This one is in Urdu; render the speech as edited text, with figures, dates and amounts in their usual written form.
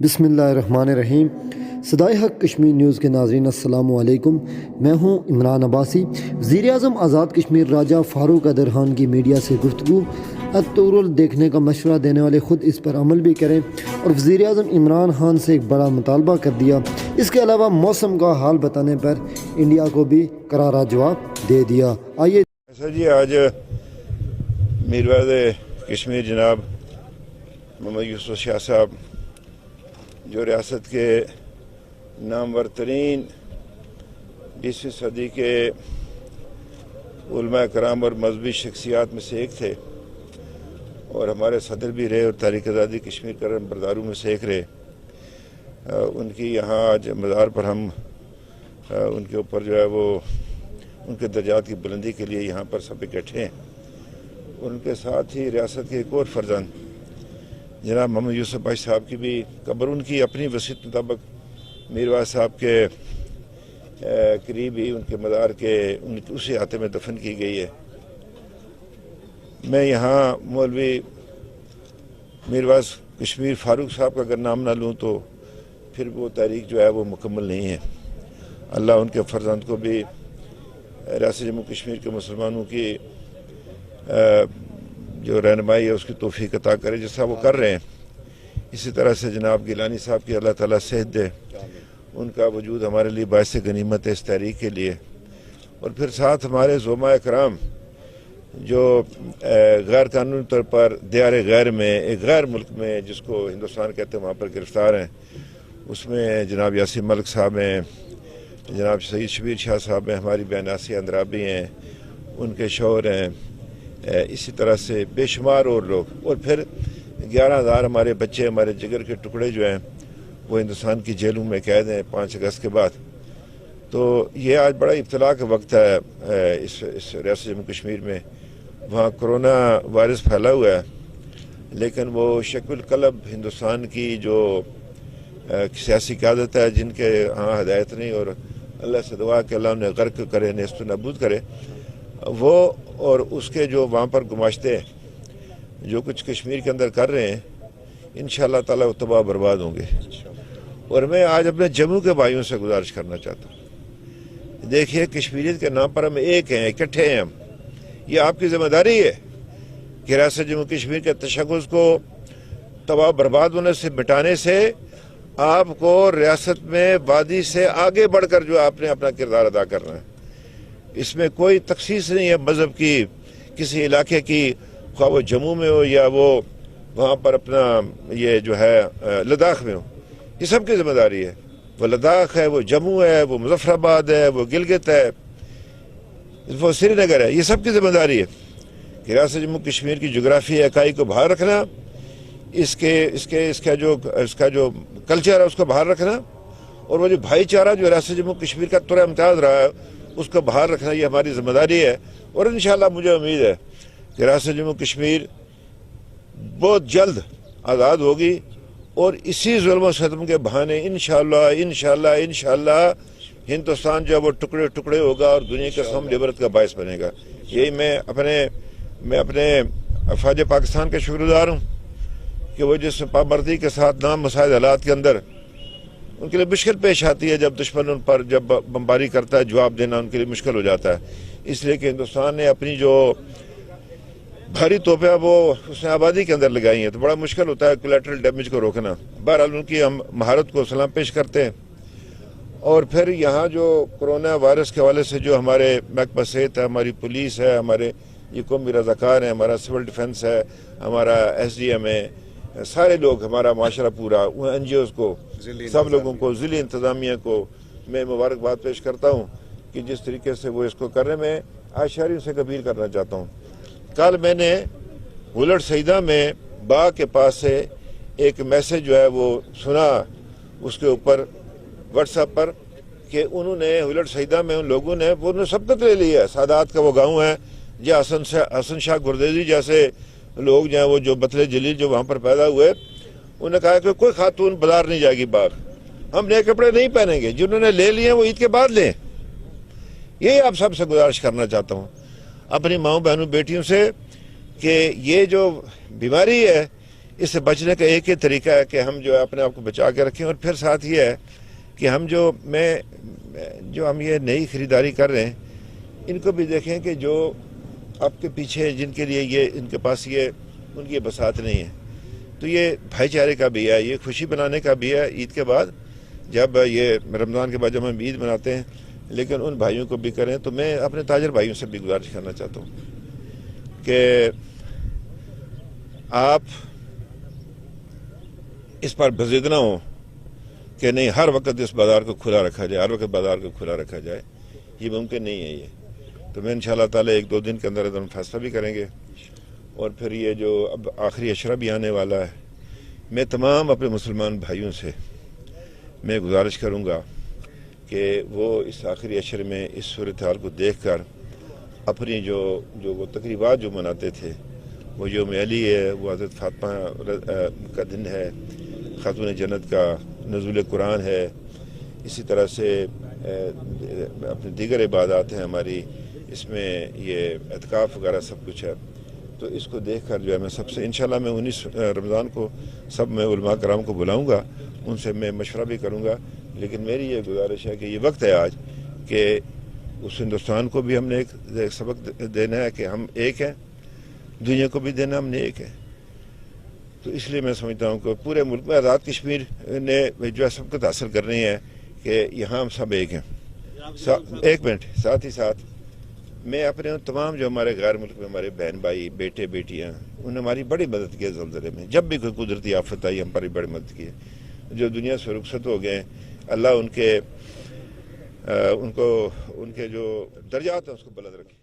بسم اللہ الرحمن الرحیم۔ صدائے حق کشمیر نیوز کے ناظرین السلام علیکم، میں ہوں عمران عباسی۔ وزیر اعظم آزاد کشمیر راجہ فاروق ادرخان کی میڈیا سے گفتگو، التورل دیکھنے کا مشورہ دینے والے خود اس پر عمل بھی کریں، اور وزیر اعظم عمران خان سے ایک بڑا مطالبہ کر دیا۔ اس کے علاوہ موسم کا حال بتانے پر انڈیا کو بھی کرارا جواب دے دیا۔ آئیے جی، آج میر وزیر کشمیر جناب محمد یوسف شاہ صاحب جو ریاست کے نامور ترین 20ویں صدی کے علماء کرام اور مذہبی شخصیات میں سے ایک تھے، اور ہمارے صدر بھی رہے اور تحریک آزادی کشمیر کے برداروں میں سے ایک رہے۔ ان کی یہاں آج مزار پر ہم ان کے اوپر جو ہے وہ ان کے درجات کی بلندی کے لیے یہاں پر سب اکٹھے ہیں۔ ان کے ساتھ ہی ریاست کے ایک اور فرزند جناب محمد یوسف بھائی صاحب کی بھی قبر ان کی اپنی وصیت مطابق میرواز صاحب کے قریب ہی ان کے مزار کے اسی احاطے میں دفن کی گئی ہے۔ میں یہاں مولوی میرواز کشمیر فاروق صاحب کا اگر نام نہ لوں تو پھر وہ تاریخ جو ہے وہ مکمل نہیں ہے۔ اللہ ان کے فرزند کو بھی ریاست جموں کشمیر کے مسلمانوں کی جو رہنمائی ہے اس کی توفیق عطا کرے، جیسا وہ کر رہے ہیں۔ اسی طرح سے جناب گیلانی صاحب کی اللہ تعالیٰ صحت دے، ان کا وجود ہمارے لیے باعث غنیمت ہے اس تحریک کے لیے۔ اور پھر ساتھ ہمارے زعماء اکرام جو غیر قانونی طور پر دیار غیر میں ایک غیر ملک میں جس کو ہندوستان کہتے ہیں وہاں پر گرفتار ہیں، اس میں جناب یاسین ملک صاحب ہیں، جناب سید شبیر شاہ صاحب ہیں، ہماری بہن آسیہ اندرابی ہیں، ان کے شوہر ہیں، اسی طرح سے بے شمار اور لوگ، اور پھر 11,000 ہمارے بچے، ہمارے جگر کے ٹکڑے جو ہیں وہ ہندوستان کی جیلوں میں قید ہیں 5 اگست کے بعد۔ تو یہ آج بڑا ابتلا کا وقت ہے اس ریاست جموں کشمیر میں۔ وہاں کرونا وائرس پھیلا ہوا ہے، لیکن وہ شک القلب ہندوستان کی جو سیاسی قیادت ہے، جن کے ہاں ہدایت نہیں، اور اللہ سے دعا کہ اللہ انہیں غرق کرے، نیست و نابود کرے، وہ اور اس کے جو وہاں پر گماشتے جو کچھ کشمیر کے اندر کر رہے ہیں، انشاءاللہ تعالیٰ وہ تباہ برباد ہوں گے۔ اور میں آج اپنے جموں کے بھائیوں سے گزارش کرنا چاہتا ہوں، دیکھیے کشمیریت کے نام پر ہم ایک ہیں، اکٹھے ہیں ہم۔ یہ آپ کی ذمہ داری ہے کہ ریاست جموں کشمیر کے تشخص کو تباہ برباد ہونے سے مٹانے سے آپ کو ریاست میں وادی سے آگے بڑھ کر جو آپ نے اپنا کردار ادا کرنا ہے۔ اس میں کوئی تخصیص نہیں ہے مذہب کی، کسی علاقے کی، خواہ وہ جموں میں ہو یا وہ وہاں پر اپنا یہ جو ہے لداخ میں ہو۔ یہ سب کی ذمہ داری ہے، وہ لداخ ہے، وہ جموں ہے، وہ مظفر آباد ہے، وہ گلگت ہے، وہ سری نگر ہے۔ یہ سب کی ذمہ داری ہے کہ ریاست جموں کشمیر کی جغرافی اکائی کو باہر رکھنا، اس کا جو کلچر ہے اس کو باہر رکھنا، اور وہ جو بھائی چارہ جو ریاست جموں کشمیر کا طور امتیاز رہا ہے اس کو باہر رکھنا، یہ ہماری ذمہ داری ہے۔ اور انشاءاللہ مجھے امید ہے کہ ریاست جموں کشمیر بہت جلد آزاد ہوگی، اور اسی ظلم و ستم کے بہانے انشاءاللہ ہندوستان جو ہے وہ ٹکڑے ٹکڑے ہوگا اور دنیا کے سامنے عبرت کا باعث بنے گا۔ یہی میں اپنے افواج پاکستان کا شکر گزار ہوں کہ وہ جس پابندی کے ساتھ نام مساعد حالات کے اندر ان کے لیے مشکل پیش آتی ہے، جب دشمن ان پر جب بمباری کرتا ہے جواب دینا ان کے لیے مشکل ہو جاتا ہے، اس لیے کہ ہندوستان نے اپنی جو بھاری توپیں وہ اس نے آبادی کے اندر لگائی ہیں، تو بڑا مشکل ہوتا ہے کولیٹرل ڈیمیج کو روکنا۔ بہرحال ان کی ہم مہارت کو سلام پیش کرتے ہیں۔ اور پھر یہاں جو کرونا وائرس کے حوالے سے جو ہمارے محکمہ صحت ہے، ہماری پولیس ہے، ہمارے یہ قومی رضاکار ہیں، ہمارا سول ڈیفنس ہے، ہمارا SDM ہے، سارے لوگ، ہمارا معاشرہ پورا، NGOs کو، سب لوگوں کو، ضلعی انتظامیہ کو میں مبارکباد پیش کرتا ہوں کہ جس طریقے سے وہ اس کو کرنے میں آج شہریوں سے اپیل کرنا چاہتا ہوں۔ کل میں نے ہولڑ سیدہ میں باغ کے پاس سے ایک میسج جو ہے وہ سنا اس کے اوپر واٹس ایپ پر کہ انہوں نے ہولڑ سیدہ میں ان لوگوں نے سبقت لے لی ہے۔ سادات کا وہ گاؤں ہے، جو حسن شاہ گردیزی جیسے لوگ جو ہیں وہ جو بطلے جلیل جو وہاں پر پیدا ہوئے، انہوں نے کہا کہ کوئی خاتون بازار نہیں جائے گی باغ، ہم نئے کپڑے نہیں پہنیں گے، جنہوں نے لے لیے ہیں وہ عید کے بعد لیں۔ یہی آپ سب سے گزارش کرنا چاہتا ہوں اپنی ماؤں بہنوں بیٹیوں سے کہ یہ جو بیماری ہے اس سے بچنے کا ایک ہی طریقہ ہے کہ ہم جو ہے اپنے آپ کو بچا کے رکھیں، اور پھر ساتھ یہ ہے کہ ہم جو ہم یہ نئی خریداری کر رہے ہیں ان کو بھی دیکھیں کہ جو آپ کے پیچھے جن کے لیے یہ ان کے پاس یہ ان کی بساط نہیں ہے، تو یہ بھائی چارے کا بھی ہے، یہ خوشی بنانے کا بھی ہے عید کے بعد، جب یہ رمضان کے بعد جب ہم عید مناتے ہیں، لیکن ان بھائیوں کو بھی کریں۔ تو میں اپنے تاجر بھائیوں سے بھی گزارش کرنا چاہتا ہوں کہ آپ اس پر بضد نہ ہوں کہ نہیں ہر وقت اس بازار کو کھلا رکھا جائے، ہر وقت بازار کو کھلا رکھا جائے، یہ ممکن نہیں ہے یہ۔ تو میں انشاءاللہ تعالی 1-2 دن کے اندر ہم فیصلہ بھی کریں گے، اور پھر یہ جو اب آخری عشرہ بھی آنے والا ہے، میں تمام اپنے مسلمان بھائیوں سے میں گزارش کروں گا کہ وہ اس آخری عشرے میں اس صورتحال کو دیکھ کر اپنی جو وہ تقریبات جو مناتے تھے، وہ یوم علی ہے، وہ حضرت فاطمہ کا دن ہے، خاتون جنت کا نزول قرآن ہے، اسی طرح سے اپنے دیگر عبادات ہیں ہماری، اس میں یہ اعتکاف وغیرہ سب کچھ ہے۔ تو اس کو دیکھ کر جو ہے میں سب سے انشاءاللہ میں 19 رمضان کو سب میں علماء کرام کو بلاؤں گا، ان سے میں مشورہ بھی کروں گا، لیکن میری یہ گزارش ہے کہ یہ وقت ہے آج کہ اس ہندوستان کو بھی ہم نے ایک سبق دینا ہے کہ ہم ایک ہیں، دنیا کو بھی دینا ہم نے ایک ہے۔ تو اس لیے میں سمجھتا ہوں کہ پورے ملک میں آزاد کشمیر نے جو ہے سبقت حاصل کرنی ہے کہ یہاں ہم سب ایک ہیں۔ ایک منٹ، ساتھ ہی ساتھ میں اپنے تمام جو ہمارے غیر ملک میں ہمارے بہن بھائی بیٹے بیٹیاں انہوں نے ہماری بڑی مدد کی ہے زلزلے میں، جب بھی کوئی قدرتی آفت آئی ہم پر بڑی مدد کی ہے۔ جو دنیا سے رخصت ہو گئے ہیں، اللہ ان کے جو درجات ہیں اس کو بلند رکھے۔